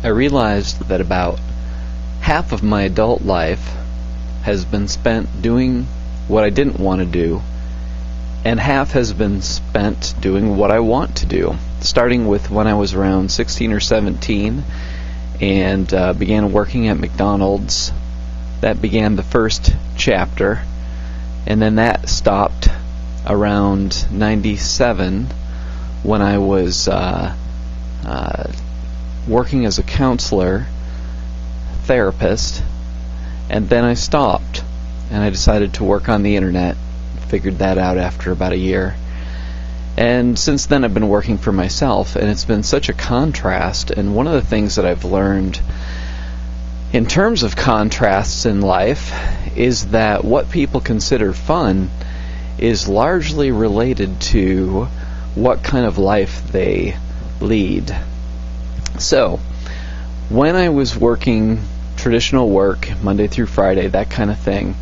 I realized that about half of my adult life has been spent doing what I didn't want to do, and half has been spent doing what I want to do. Starting with when I was around 16 or 17 and began working at McDonald's. That began the first chapter, and then that stopped around 97 when I was working as a counselor, therapist, and then I stopped and I decided to work on the internet. Figured that out after about a year. And since then I've been working for myself, and it's been such a contrast. And one of the things that I've learned in terms of contrasts in life is that what people consider fun is largely related to what kind of life they lead. So, when I was working traditional work, Monday through Friday, that kind of thing,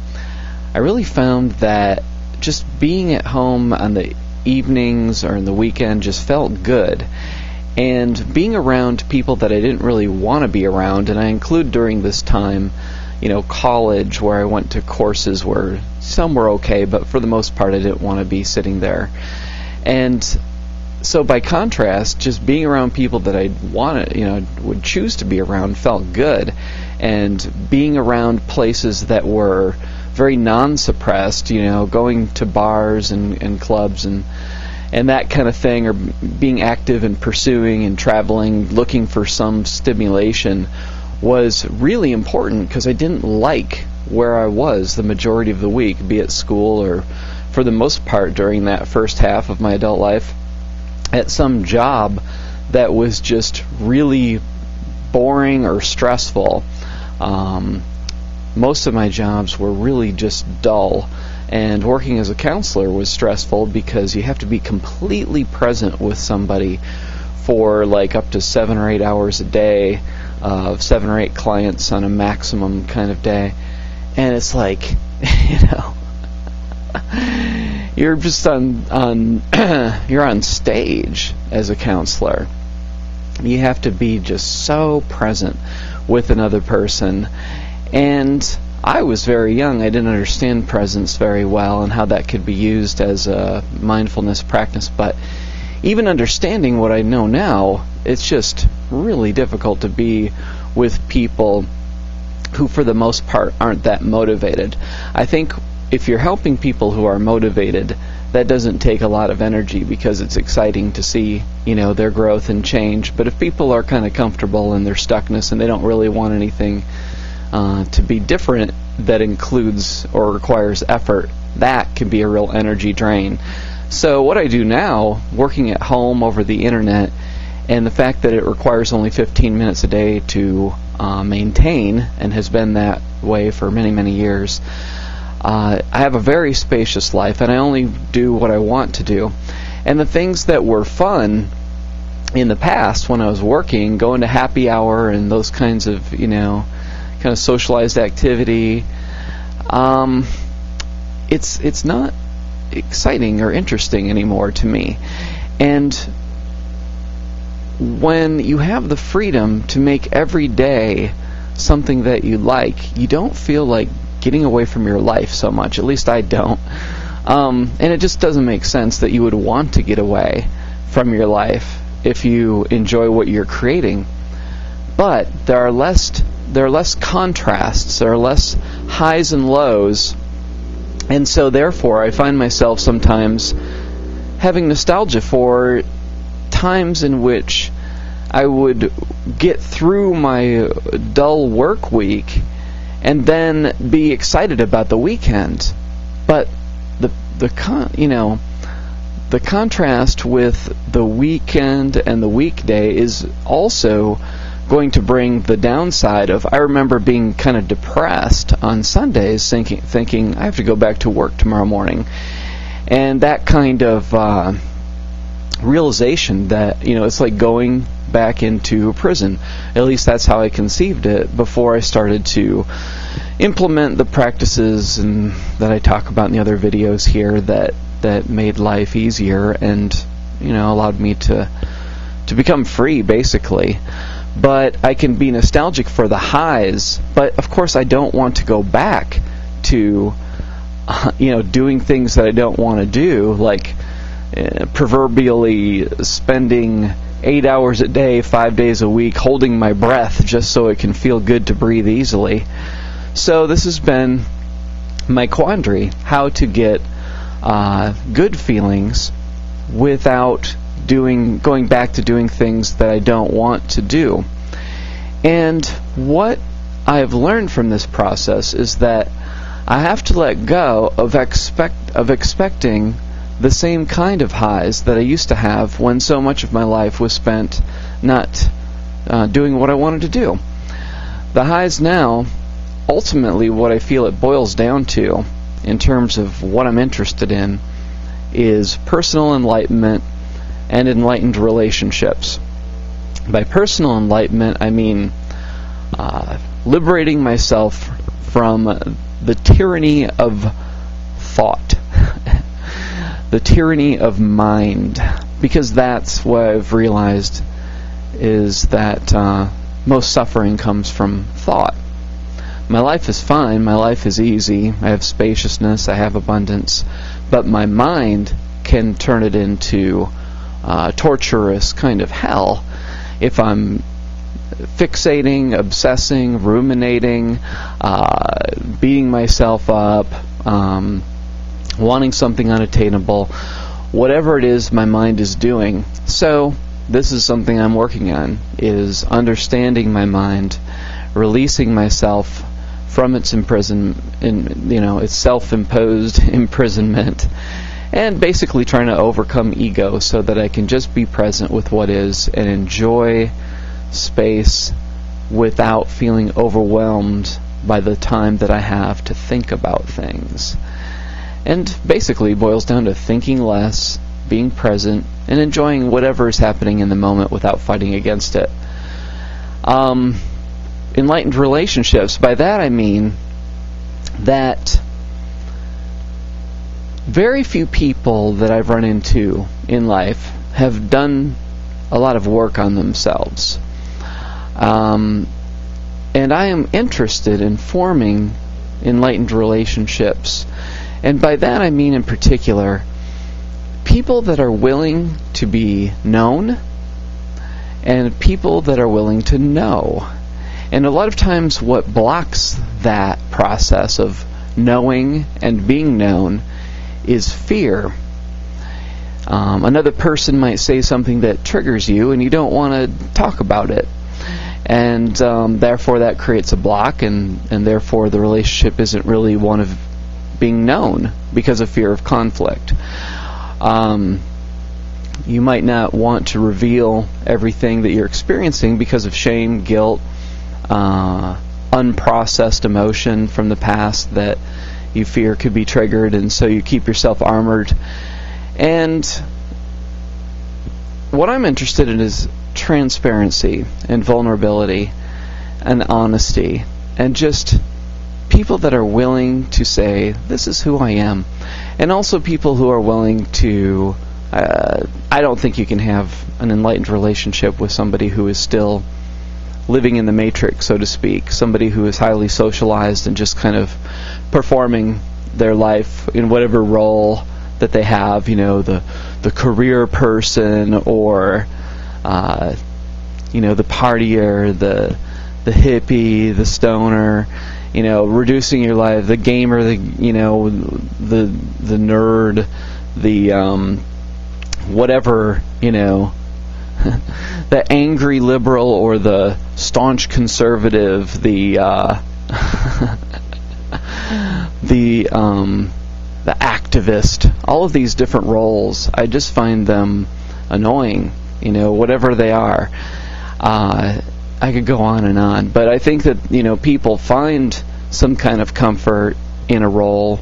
I really found that just being at home on the evenings or in the weekend just felt good. And being around people that I didn't really want to be around, and I include during this time, college, where I went to courses where some were okay, but for the most part I didn't want to be sitting there. And so by contrast, just being around people that I would choose to be around felt good. And being around places that were very non-suppressed, going to bars and clubs and that kind of thing, or being active and pursuing and traveling, looking for some stimulation, was really important because I didn't like where I was the majority of the week, be it school or, for the most part, during that first half of my adult life, at some job that was just really boring or stressful. Most of my jobs were really just dull, and working as a counselor was stressful because you have to be completely present with somebody for like up to 7 or 8 hours a day, of 7 or 8 clients on a maximum kind of day. And it's like, you're just you're on stage as a counselor. You have to be just so present with another person. And I was very young. I didn't understand presence very well and how that could be used as a mindfulness practice. But even understanding what I know now, it's just really difficult to be with people who, for the most part, aren't that motivated. I think if you're helping people who are motivated, that doesn't take a lot of energy because it's exciting to see, their growth and change. But if people are kind of comfortable in their stuckness and they don't really want anything to be different that includes or requires effort, that can be a real energy drain. So what I do now, working at home over the internet, and the fact that it requires only 15 minutes a day to maintain, and has been that way for many, many years, I have a very spacious life, and I only do what I want to do. And the things that were fun in the past when I was working, going to happy hour and those kinds of, kind of socialized activity, it's not exciting or interesting anymore to me. And when you have the freedom to make every day something that you like, you don't feel like getting away from your life so much. At least I don't. And it just doesn't make sense that you would want to get away from your life if you enjoy what you're creating. But there are less contrasts, there are less highs and lows, and so therefore I find myself sometimes having nostalgia for times in which I would get through my dull work week and then be excited about the weekend. But the contrast with the weekend and the weekday is also going to bring the downside of, I remember being kind of depressed on Sundays, thinking I have to go back to work tomorrow morning. And that kind of realization that, it's like going back into a prison. At least that's how I conceived it before I started to implement the practices and that I talk about in the other videos here that made life easier and, allowed me to become free, basically. but I can be nostalgic for the highs. But of course, I don't want to go back to doing things that I don't want to do, like proverbially spending 8 hours a day, 5 days a week, holding my breath just so it can feel good to breathe easily. So this has been my quandary: how to get good feelings without going back to doing things that I don't want to do. And what I've learned from this process is that I have to let go of expecting the same kind of highs that I used to have when so much of my life was spent not doing what I wanted to do. The highs now, ultimately what I feel it boils down to, in terms of what I'm interested in, is personal enlightenment and enlightened relationships. By personal enlightenment, I mean liberating myself from the tyranny of thought, the tyranny of mind, because that's what I've realized is that most suffering comes from thought. My life is fine, my life is easy, I have spaciousness, I have abundance, but my mind can turn it into torturous kind of hell if I'm fixating, obsessing, ruminating, beating myself up, wanting something unattainable, whatever it is my mind is doing. So this is something I'm working on, is understanding my mind, releasing myself from its its self-imposed imprisonment, and basically trying to overcome ego so that I can just be present with what is and enjoy space without feeling overwhelmed by the time that I have to think about things. And basically boils down to thinking less, being present, and enjoying whatever is happening in the moment without fighting against it. Enlightened relationships, by that I mean that very few people that I've run into in life have done a lot of work on themselves. And I am interested in forming enlightened relationships. And by that I mean in particular people that are willing to be known and people that are willing to know. And a lot of times what blocks that process of knowing and being known is fear. Another person might say something that triggers you and you don't want to talk about it. And therefore that creates a block, and therefore the relationship isn't really one of being known because of fear of conflict. You might not want to reveal everything that you're experiencing because of shame, guilt, unprocessed emotion from the past that you fear could be triggered, and so you keep yourself armored. And what I'm interested in is transparency and vulnerability and honesty, and just people that are willing to say, this is who I am. And also people who are willing to I don't think you can have an enlightened relationship with somebody who is still living in the matrix, so to speak, somebody who is highly socialized and just kind of performing their life in whatever role that they have, the career person, or the partier, the hippie, the stoner, reducing your life, the gamer, the nerd, the whatever, the angry liberal or the staunch conservative, the activist, all of these different roles, I just find them annoying, whatever they are. I could go on and on, but I think that, people find some kind of comfort in a role,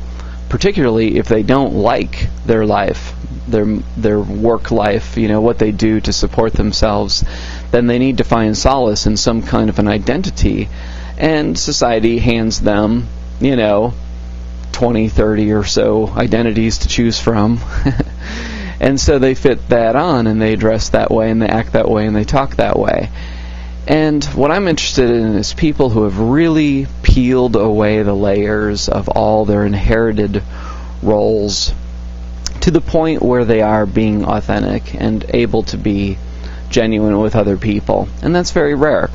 particularly if they don't like their life, their work life, what they do to support themselves, then they need to find solace in some kind of an identity. And society hands them, 20, 30 or so identities to choose from. And so they fit that on, and they dress that way, and they act that way, and they talk that way. And what I'm interested in is people who have really peeled away the layers of all their inherited roles to the point where they are being authentic and able to be genuine with other people. And that's very rare.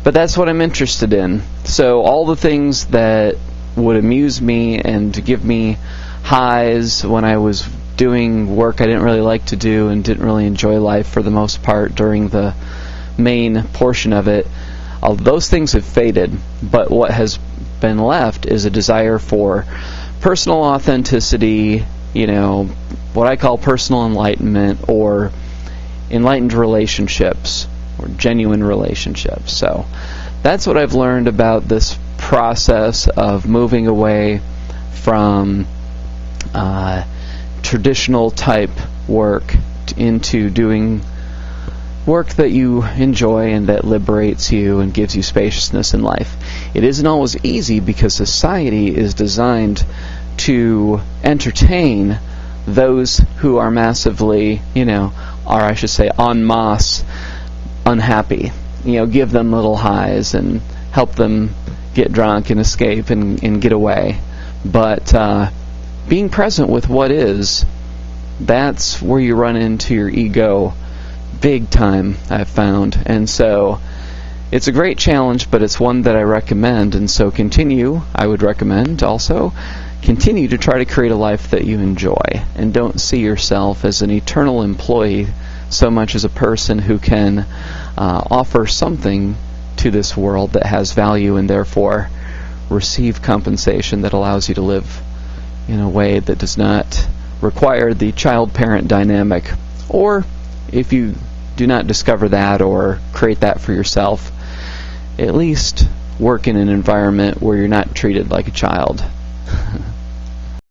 But that's what I'm interested in. So all the things that would amuse me and give me highs when I was doing work I didn't really like to do and didn't really enjoy life for the most part during the main portion of it, all those things have faded. But what has been left is a desire for personal authenticity, what I call personal enlightenment, or enlightened relationships, or genuine relationships. So that's what I've learned about this process of moving away from traditional type work into doing work that you enjoy and that liberates you and gives you spaciousness in life. It isn't always easy because society is designed to entertain those who are massively, or I should say en masse, unhappy. Give them little highs and help them get drunk and escape and get away. But being present with what is, that's where you run into your ego big time, I've found. And so it's a great challenge, but it's one that I recommend. And so I would recommend also continue to try to create a life that you enjoy, and don't see yourself as an eternal employee so much as a person who can offer something to this world that has value and therefore receive compensation that allows you to live in a way that does not require the child-parent dynamic. Or if you do not discover that or create that for yourself, at least work in an environment where you're not treated like a child.